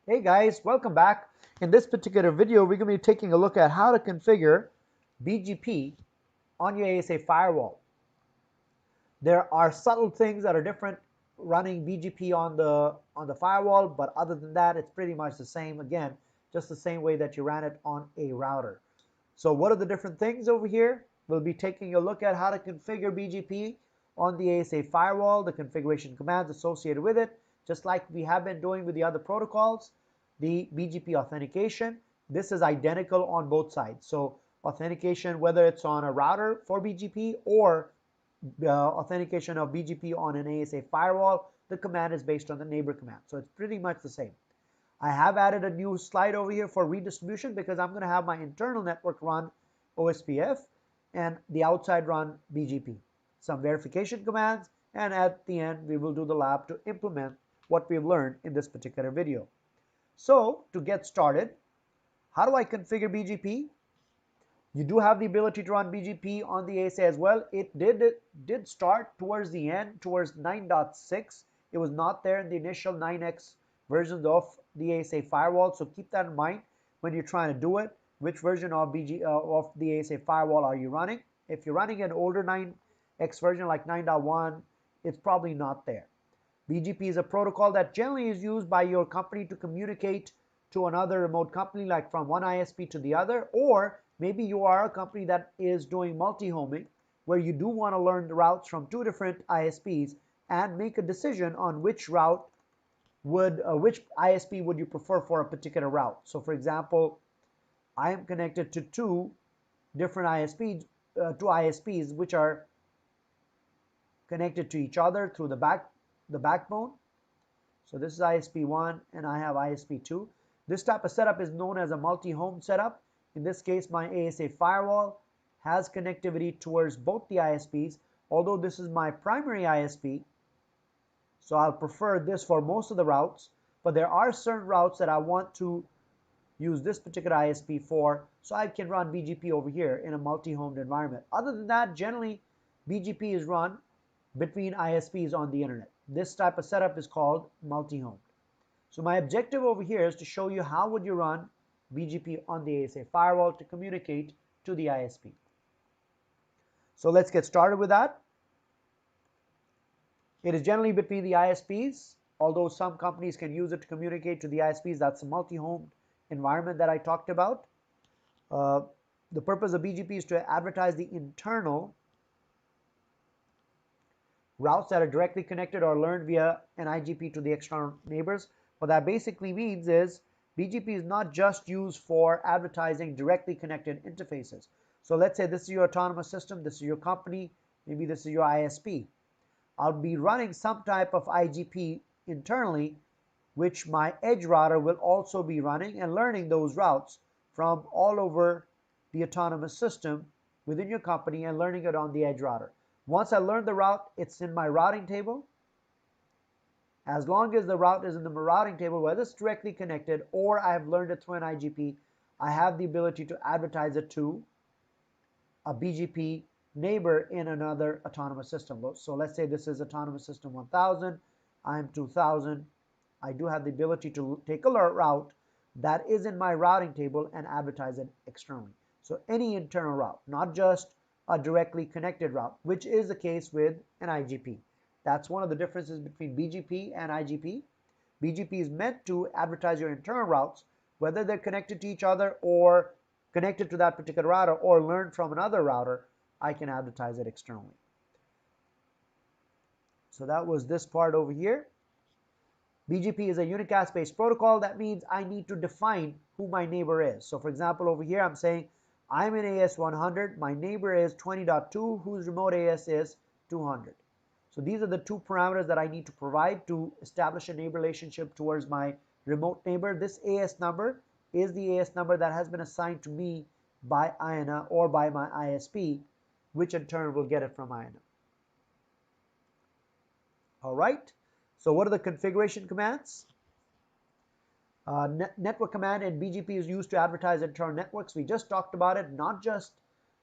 Hey guys, welcome back. In this particular video, we're going to be taking a look at how to configure BGP on your ASA firewall. There are subtle things that are different running BGP on the firewall, but other than that, it's pretty much the same. Again, just the same way that you ran it on a router. So what are the different things over here? We'll be taking a look at how to configure BGP on the ASA firewall, the configuration commands associated with it, just like we have been doing with the other protocols. The BGP authentication, this is identical on both sides. So authentication, whether it's on a router for BGP or authentication of BGP on an ASA firewall, the command is based on the neighbor command. So it's pretty much the same. I have added a new slide over here for redistribution because I'm going to have my internal network run OSPF and the outside run BGP. Some verification commands, and at the end we will do the lab to implement what we've learned in this particular video. So to get started, how do I configure BGP? You do have the ability to run BGP on the ASA as well. It did start towards the end, towards 9.6. It was not there in the initial 9x versions of the ASA firewall. So keep that in mind when you're trying to do it. Which version of of the ASA firewall are you running? If you're running an older 9x version like 9.1, it's probably not there. BGP is a protocol that generally is used by your company to communicate to another remote company, like from one ISP to the other, or maybe you are a company that is doing multi-homing, where you do want to learn the routes from two different ISPs and make a decision on which route which ISP would you prefer for a particular route. So for example, I am connected to two different ISPs, which are connected to each other through the backbone. So this is ISP1 and I have ISP2. This type of setup is known as a multi-home setup. In this case, my ASA firewall has connectivity towards both the ISPs, although this is my primary ISP. So I'll prefer this for most of the routes, but there are certain routes that I want to use this particular ISP for, so I can run BGP over here in a multi-homed environment. Other than that, generally, BGP is run between ISPs on the internet. This type of setup is called multi-homed. So my objective over here is to show you how would you run BGP on the ASA firewall to communicate to the ISP. So let's get started with that. It is generally between the ISPs, although some companies can use it to communicate to the ISPs. That's a multi-home environment that I talked about. The purpose of BGP is to advertise the internal routes that are directly connected or learned via an IGP to the external neighbors. What that basically means is BGP is not just used for advertising directly connected interfaces. So let's say this is your autonomous system, this is your company, maybe this is your ISP. I'll be running some type of IGP internally, which my edge router will also be running and learning those routes from all over the autonomous system within your company and learning it on the edge router. Once I learn the route, it's in my routing table. As long as the route is in the routing table, whether it's directly connected or I have learned it through an IGP, I have the ability to advertise it to a BGP neighbor in another autonomous system. So let's say this is autonomous system 1000, I'm 2000. I do have the ability to take a route that is in my routing table and advertise it externally. So any internal route, not just a directly connected route, which is the case with an IGP. That's one of the differences between BGP and IGP. BGP is meant to advertise your internal routes, whether they're connected to each other or connected to that particular router or learned from another router. I can advertise it externally. So that was this part over here. BGP is a unicast-based protocol. That means I need to define who my neighbor is. So for example, over here I'm saying I'm in AS 100, my neighbor is 20.2, whose remote AS is 200. So these are the two parameters that I need to provide to establish a neighbor relationship towards my remote neighbor. This AS number is the AS number that has been assigned to me by IANA or by my ISP, which in turn will get it from IANA. All right. So what are the configuration commands? Network command in BGP is used to advertise internal networks. We just talked about it, not just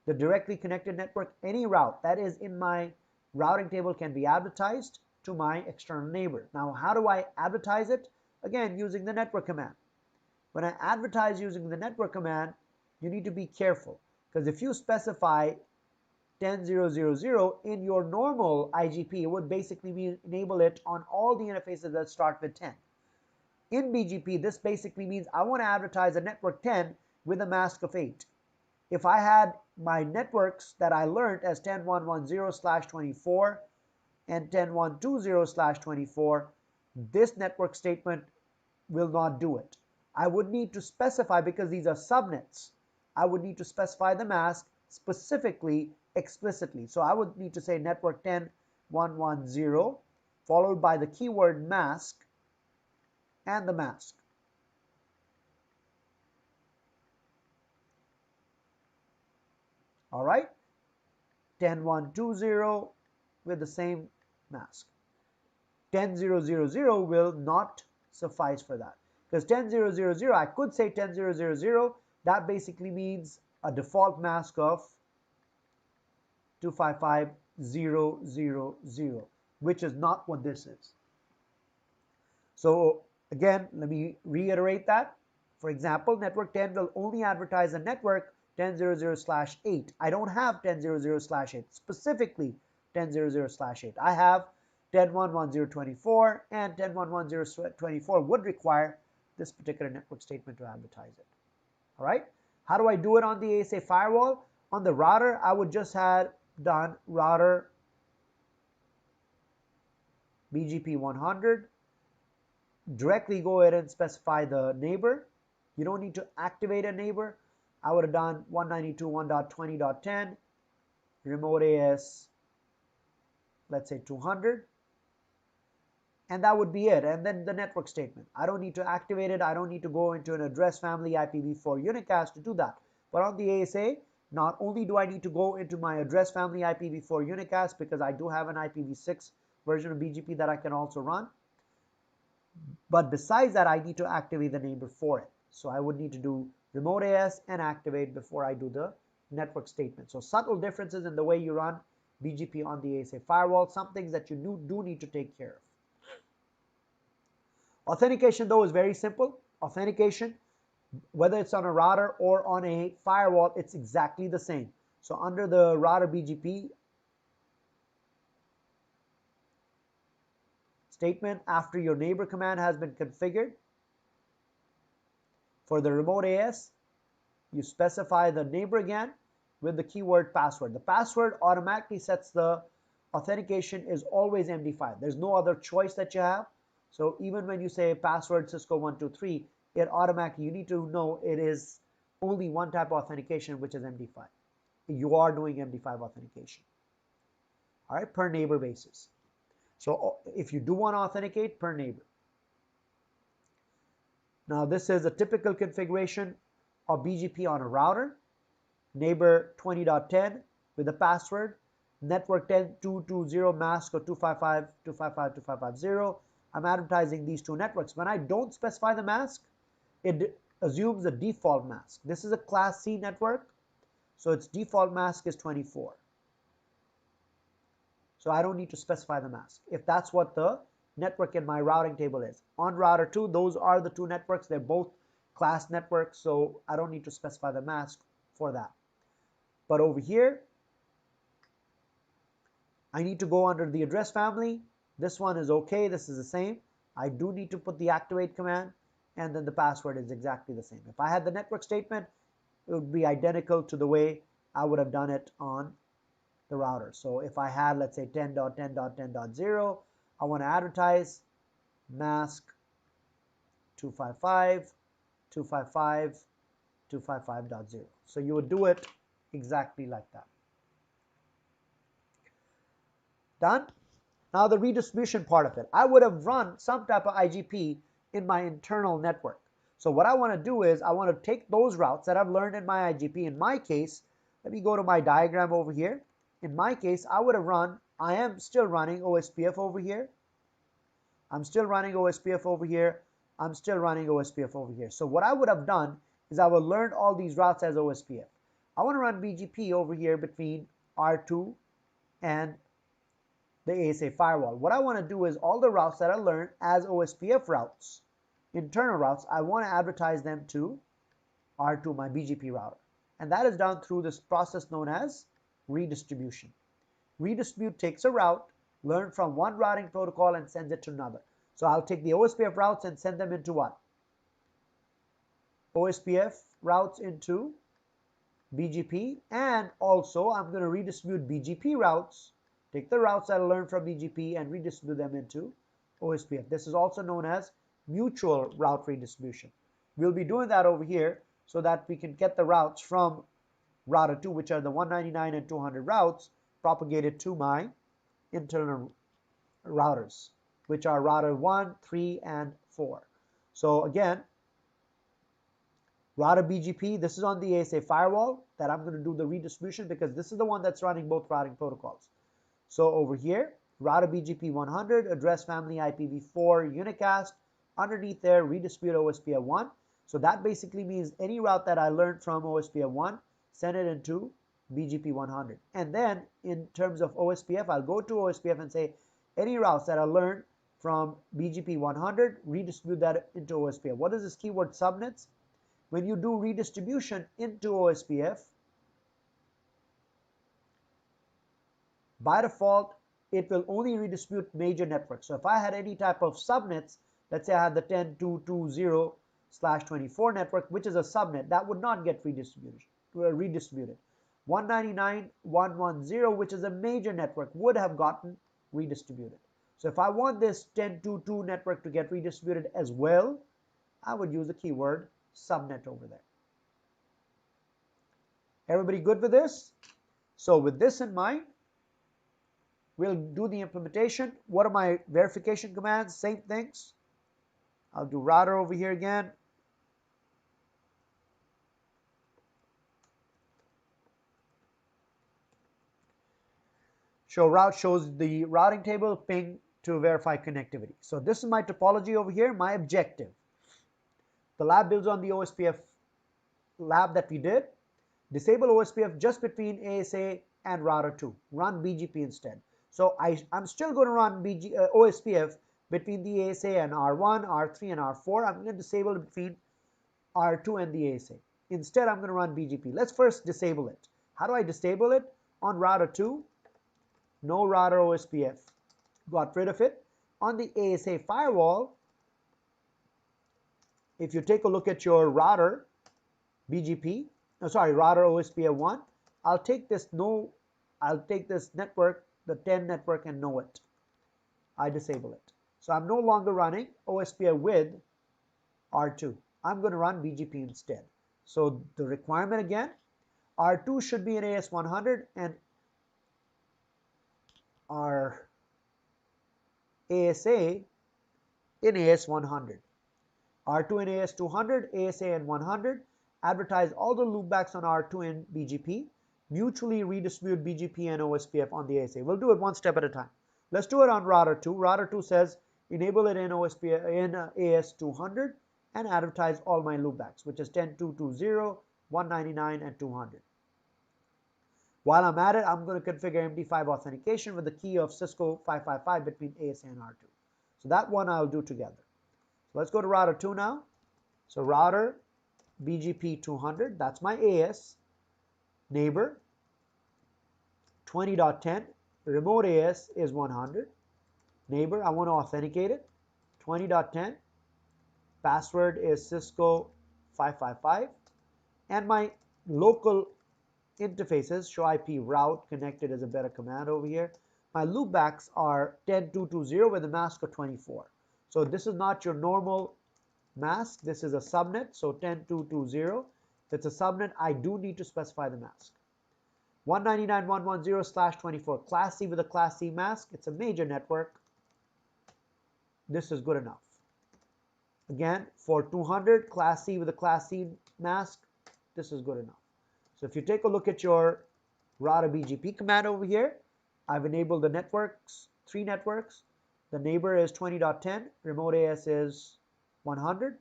the directly connected network. Any route that is in my routing table can be advertised to my external neighbor. Now, how do I advertise it? Again, using the network command. When I advertise using the network command, you need to be careful, because if you specify 10.0.0.0 in your normal IGP, it would basically mean enable it on all the interfaces that start with 10. In BGP, this basically means I want to advertise a network 10 with a mask of 8. If I had my networks that I learned as 10.1.1.0/24 and 10.1.2.0/24, this network statement will not do it. I would need to specify, because these are subnets, I would need to specify the mask specifically, explicitly. So I would need to say network 10.1.1.0 followed by the keyword mask and the mask. All right, 10.1.2.0 with the same mask. 10.0.0.0 will not suffice for that, because 10.0.0.0, I could say 10.0.0.0, that basically means a default mask of 255.0.0.0, which is not what this is. So again, let me reiterate that. For example, network 10 will only advertise a network 10.0.0/8. I don't have 10.0.0/8, specifically 10.0.0/8. I have 10.1.1.0.24, and 10.1.1.0.24 would require this particular network statement to advertise it. All right. How do I do it on the ASA firewall? On the router, I would just have done router BGP 100. Directly go ahead and specify the neighbor. You don't need to activate a neighbor. I would have done 192.1.20.10, remote AS, let's say 200. And that would be it. And then the network statement. I don't need to activate it. I don't need to go into an address family IPv4 unicast to do that. But on the ASA, not only do I need to go into my address family IPv4 unicast, because I do have an IPv6 version of BGP that I can also run. But besides that, I need to activate the neighbor for it. So I would need to do remote AS and activate before I do the network statement. So subtle differences in the way you run BGP on the ASA firewall, some things that you do need to take care of. Authentication, though, is very simple. Authentication, whether it's on a router or on a firewall, it's exactly the same. So under the router BGP statement, after your neighbor command has been configured, for the remote AS, you specify the neighbor again with the keyword password. The password automatically sets the authentication is always MD5. There's no other choice that you have. So even when you say password Cisco 123, it automatically, you need to know it is only one type of authentication, which is MD5. You are doing MD5 authentication. All right, per neighbor basis. So if you do want to authenticate, per neighbor. Now this is a typical configuration of BGP on a router. Neighbor 20.10 with a password, network 10.2.2.0 mask or 255.255.255.0. I'm advertising these two networks. When I don't specify the mask, it assumes the default mask. This is a class C network, so its default mask is 24. So I don't need to specify the mask if that's what the network in my routing table is. On router 2, those are the two networks. They're both class networks, so I don't need to specify the mask for that. But over here, I need to go under the address family. This one is okay. This is the same. I do need to put the activate command, and then the password is exactly the same. If I had the network statement, it would be identical to the way I would have done it on the router. So if I had, let's say 10.10.10.0, I want to advertise mask 255.255.255.0. So you would do it exactly like that. Done? Now the redistribution part of it. I would have run some type of IGP in my internal network. So what I want to do is I want to take those routes that I've learned in my IGP. In my case, let me go to my diagram over here. In my case, I would have run, I am still running OSPF over here. I'm still running OSPF over here. I'm still running OSPF over here. So what I would have done is I would learn all these routes as OSPF. I want to run BGP over here between R2 and the ASA firewall. What I want to do is all the routes that I learned as OSPF routes, internal routes, I want to advertise them to R2, my BGP router. And that is done through this process known as redistribution. Redistribute takes a route, learned from one routing protocol, and sends it to another. So I'll take the OSPF routes and send them into what? OSPF routes into BGP, and also I'm going to redistribute BGP routes, take the routes that I learned from BGP and redistribute them into OSPF. This is also known as mutual route redistribution. We'll be doing that over here so that we can get the routes from router 2, which are the 199 and 200 routes, propagated to my internal routers, which are router 1, 3, and 4. So again, router BGP, this is on the ASA firewall that I'm going to do the redistribution because this is the one that's running both routing protocols. So over here, router BGP 100, address family IPv4 unicast, underneath there, redistribute OSPF 1. So that basically means any route that I learned from OSPF 1, send it into BGP 100. And then in terms of OSPF, I'll go to OSPF and say any routes that I learned from BGP 100, redistribute that into OSPF. What is this keyword subnets? When you do redistribution into OSPF, by default, it will only redistribute major networks. So if I had any type of subnets, let's say I had the 10.220/24 network, which is a subnet, that would not get redistributed. 199.110, which is a major network, would have gotten redistributed. So if I want this 10.2.2 network to get redistributed as well, I would use the keyword subnet over there. Everybody good with this? So with this in mind, we'll do the implementation. What are my verification commands? Same things. I'll do router over here again. Show route shows the routing table, ping to verify connectivity. So this is my topology over here, my objective. The lab builds on the OSPF lab that we did. Disable OSPF just between ASA and router 2. Run BGP instead. So I'm still going to run OSPF between the ASA and R1, R3, and R4. I'm going to disable it between R2 and the ASA. Instead, I'm going to run BGP. Let's first disable it. How do I disable it? On router 2, no router OSPF. Got rid of it. On the ASA firewall, if you take a look at your router BGP, router OSPF 1, I'll take this network, the 10 network, and know it. I disable it. So I'm no longer running OSPF with R2. I'm going to run BGP instead. So the requirement again, R2 should be in AS 100 and our ASA in AS 100. R2 in AS 200, ASA in 100. Advertise all the loopbacks on R2 in BGP. Mutually redistribute BGP and OSPF on the ASA. We'll do it one step at a time. Let's do it on router 2. Router 2 says enable it in OSPF in AS 200 and advertise all my loopbacks, which is 10.220, 199, and 200. While I'm at it, I'm going to configure MD5 authentication with the key of Cisco 555 between ASA and R2. So that one I'll do together. So let's go to router 2 now. So router BGP 200, that's my AS. Neighbor 20.10, remote AS is 100. Neighbor, I want to authenticate it. 20.10, password is Cisco 555. And my local interfaces, show IP route connected is a better command over here. My loopbacks are 10.220 with a mask of 24. So this is not your normal mask. This is a subnet. So 10.220. If it's a subnet, I do need to specify the mask. 199.110/24. Class C with a Class C mask. It's a major network. This is good enough. Again, for 200, Class C with a Class C mask. This is good enough. So if you take a look at your router BGP command over here, I've enabled the networks, 3 networks. The neighbor is 20.10, remote AS is 100.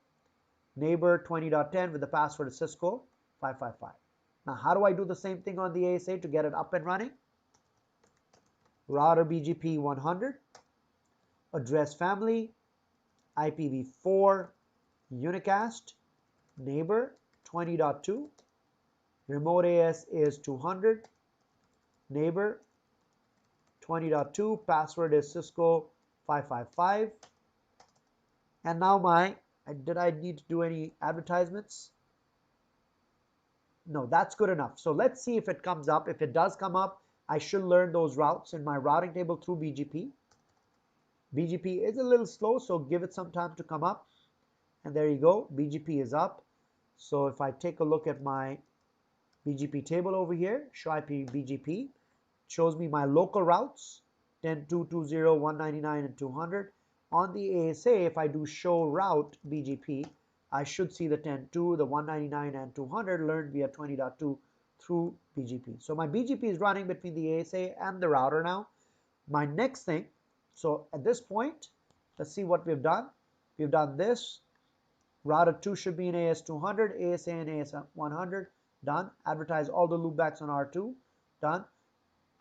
Neighbor 20.10 with the password is Cisco 555. Now, how do I do the same thing on the ASA to get it up and running? Router BGP 100, address family, IPv4, unicast, neighbor 20.2, remote AS is 200, neighbor 20.2, password is Cisco 555. And now did I need to do any advertisements? No, that's good enough. So let's see if it comes up. If it does come up, I should learn those routes in my routing table through BGP. BGP is a little slow, so give it some time to come up. And there you go, BGP is up. So if I take a look at my BGP table over here, show IP BGP, shows me my local routes, 10.2.20, 199, and 200. On the ASA, if I do show route BGP, I should see the 10.2, the 199, and 200 learned via 20.2 through BGP. So my BGP is running between the ASA and the router now. My next thing, so at this point, let's see what we've done. We've done this. Router 2 should be in AS200, ASA and AS100. Done. Advertise all the loopbacks on R2. Done.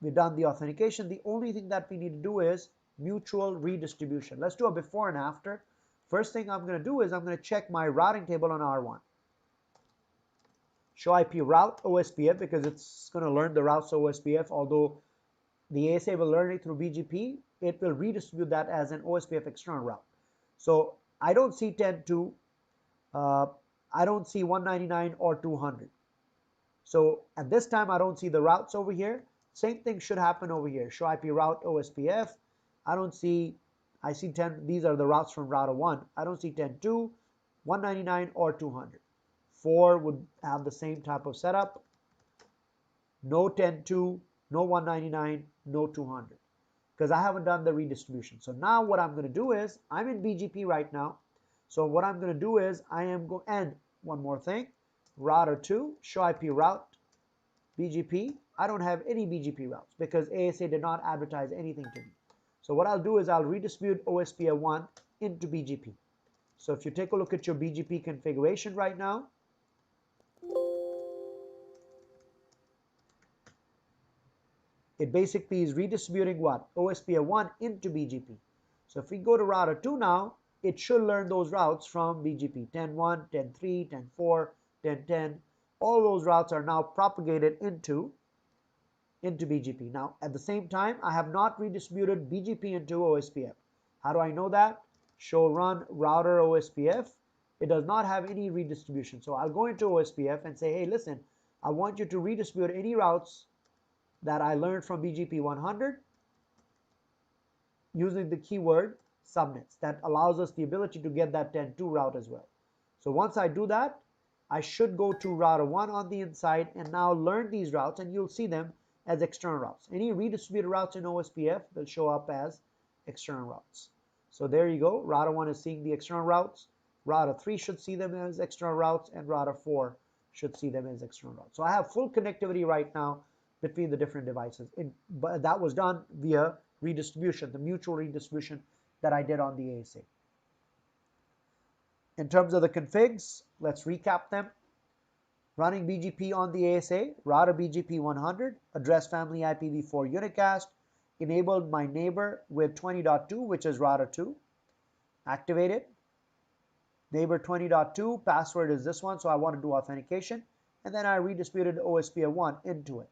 We've done the authentication. The only thing that we need to do is mutual redistribution. Let's do a before and after. First thing I'm going to do is I'm going to check my routing table on R1. Show IP route OSPF because it's going to learn the routes OSPF. Although the ASA will learn it through BGP, it will redistribute that as an OSPF external route. So I don't see 10.2, I don't see 199 or 200. So at this time, I don't see the routes over here. Same thing should happen over here. Show IP route OSPF. I don't see, I see 10, these are the routes from router 1. I don't see 10.2, 199, or 200. 4 would have the same type of setup. No 10.2, no 199, no 200. Because I haven't done the redistribution. So now what I'm going to do is, I'm in BGP right now. So what I'm going to do is, I am going, and one more thing, router 2, show IP route, BGP. I don't have any BGP routes because ASA did not advertise anything to me. So what I'll do is I'll redistribute OSPF1 into BGP. So if you take a look at your BGP configuration right now, it basically is redistributing what? OSPF1 into BGP. So if we go to router 2 now, it should learn those routes from BGP. 10.1, 10.3, 10.4, 10.10. All those routes are now propagated into BGP. Now, at the same time, I have not redistributed BGP into OSPF. How do I know that? Show run router OSPF. It does not have any redistribution. So I'll go into OSPF and say, hey, listen, I want you to redistribute any routes that I learned from BGP 100 using the keyword subnets. That allows us the ability to get that 10.2 route as well. So once I do that, I should go to router 1 on the inside and now learn these routes, and you'll see them as external routes. Any redistributed routes in OSPF will show up as external routes. So there you go. Router 1 is seeing the external routes. Router 3 should see them as external routes, and router 4 should see them as external routes. So I have full connectivity right now between the different devices. But that was done via redistribution, the mutual redistribution that I did on the ASA. In terms of the configs, let's recap them. Running BGP on the ASA, router BGP 100, address family IPv4 unicast, enabled my neighbor with 20.2, which is router 2, activated. Neighbor 20.2, password is this one, so I want to do authentication, and then I redistributed OSPF1 into it.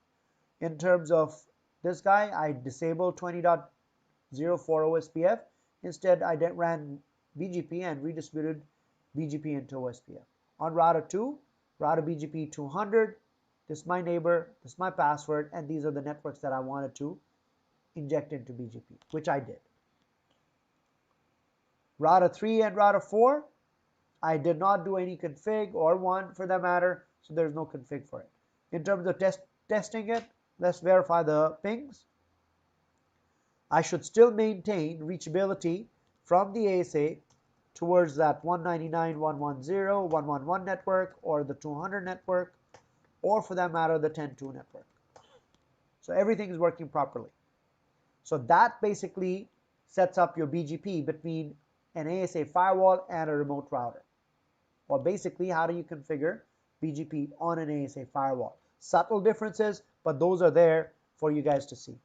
In terms of this guy, I disabled 20.0 for OSPF. Instead, I ran BGP and redistributed BGP into OSPF. On router 2, router BGP 200, this is my neighbor, this is my password, and these are the networks that I wanted to inject into BGP, which I did. Router 3 and router 4, I did not do any config, or 1 for that matter, so there's no config for it. In terms of testing it, let's verify the pings. I should still maintain reachability from the ASA towards that 199, 110, 111 network, or the 200 network, or for that matter, the 10.2 network. So everything is working properly. So that basically sets up your BGP between an ASA firewall and a remote router. Or basically, how do you configure BGP on an ASA firewall? Subtle differences, but those are there for you guys to see.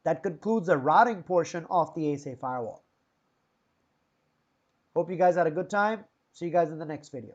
That concludes the routing portion of the ASA firewall. Hope you guys had a good time. See you guys in the next video.